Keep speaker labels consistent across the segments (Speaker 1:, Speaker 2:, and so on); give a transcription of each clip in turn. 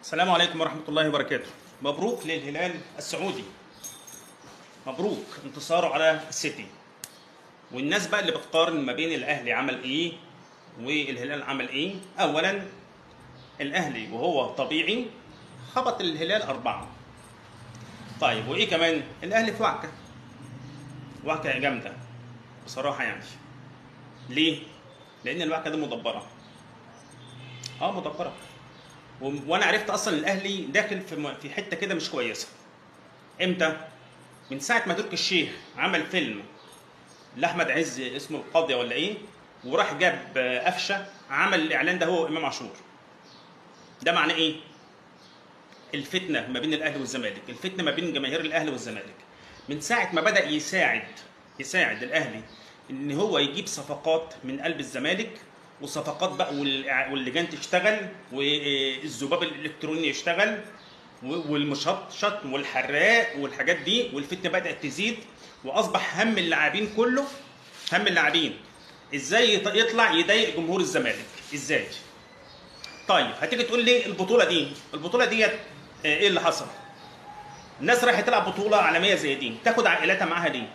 Speaker 1: السلام عليكم ورحمة الله وبركاته. مبروك للهلال السعودي، مبروك انتصاره على السيتي. والناس بقى اللي بتقارن ما بين الاهلي عمل ايه والهلال عمل ايه. اولا الاهلي وهو طبيعي خبط الهلال 4. طيب وايه كمان؟ الاهلي في وعكة جامدة بصراحة يعني. ليه؟ لان الوعكة دي مدبرة. مدبرة. وانا عرفت اصلا الاهلي داخل في حته كده مش كويسه. امتى؟ من ساعه ما تركي الشيخ عمل فيلم لاحمد عز اسمه القاضيه ولا ايه، وراح جاب قفشه عمل الاعلان ده هو وامام عاشور. ده معناه ايه؟ الفتنه ما بين الاهلي والزمالك، الفتنه ما بين جماهير الاهلي والزمالك. من ساعه ما بدا يساعد الاهلي ان هو يجيب صفقات من قلب الزمالك، وصفقات بقى واللجان تشتغل، والذباب الالكتروني يشتغل، والمشطشط والحراق والحاجات دي، والفتنه بدات تزيد. واصبح هم اللاعبين كله، هم اللاعبين ازاي يطلع يضايق جمهور الزمالك ازاي. طيب هتيجي تقول لي البطوله ديت ايه اللي حصل؟ الناس رايحه تلعب بطوله عالميه زي دي تاخد عائلاتها معاها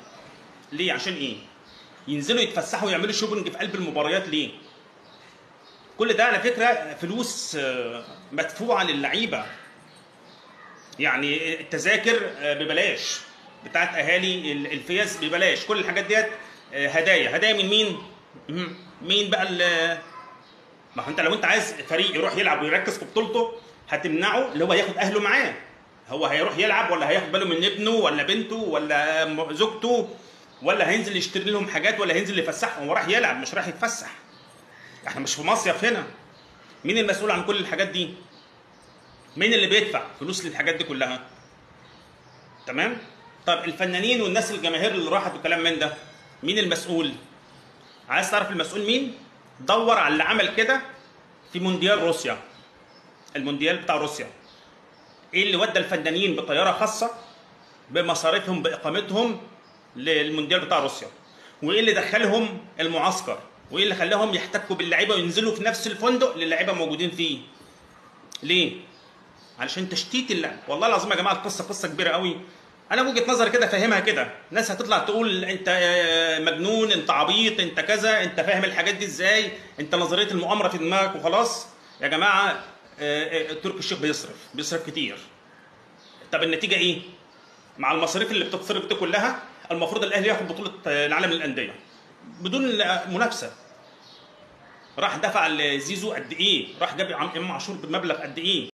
Speaker 1: ليه؟ عشان ايه؟ ينزلوا يتفسحوا ويعملوا شوبنج في قلب المباريات ليه؟ كل ده على فكره فلوس مدفوعه للعيبه. يعني التذاكر ببلاش بتاعت اهالي الفيز ببلاش، كل الحاجات ديت هدايا من مين؟ مين بقى ما هو انت لو انت عايز فريق يروح يلعب ويركز في بطولته هتمنعه اللي هو ياخد اهله معاه. هو هيروح يلعب ولا هياخد باله من ابنه ولا بنته ولا زوجته، ولا هينزل يشتري لهم حاجات، ولا هينزل يفسحهم؟ هو راح يلعب مش راح يتفسح. احنا مش في مصيف هنا. مين المسؤول عن كل الحاجات دي؟ مين اللي بيدفع فلوس للحاجات دي كلها؟ تمام؟ طب الفنانين والناس الجماهير اللي راحت وكلام من ده، مين المسؤول؟ عايز تعرف المسؤول مين؟ دور على اللي عمل كده في مونديال روسيا. المونديال بتاع روسيا. ايه اللي ودى الفنانين بطياره خاصه بمصاريفهم باقامتهم للمونديال بتاع روسيا؟ وايه اللي دخلهم المعسكر؟ وايه اللي خلاهم يحتكوا باللعيبه وينزلوا في نفس الفندق اللي اللعيبه موجودين فيه؟ ليه؟ علشان تشتيت اللعب. والله العظيم يا جماعه القصه قصه كبيره قوي. انا وجهه نظري كده فاهمها كده. ناس هتطلع تقول انت مجنون، انت عبيط، انت كذا، انت فاهم الحاجات دي ازاي، انت نظريه المؤامره في دماغك وخلاص. يا جماعه تركي الشيخ بيصرف كتير. طب النتيجه ايه؟ مع المصاريف اللي بتتصرف دي كلها المفروض الاهلي ياخد بطوله العالم للانديه بدون منافسه. راح دفع لزيزو قد ايه؟ راح جاب امام عاشور بمبلغ قد ايه؟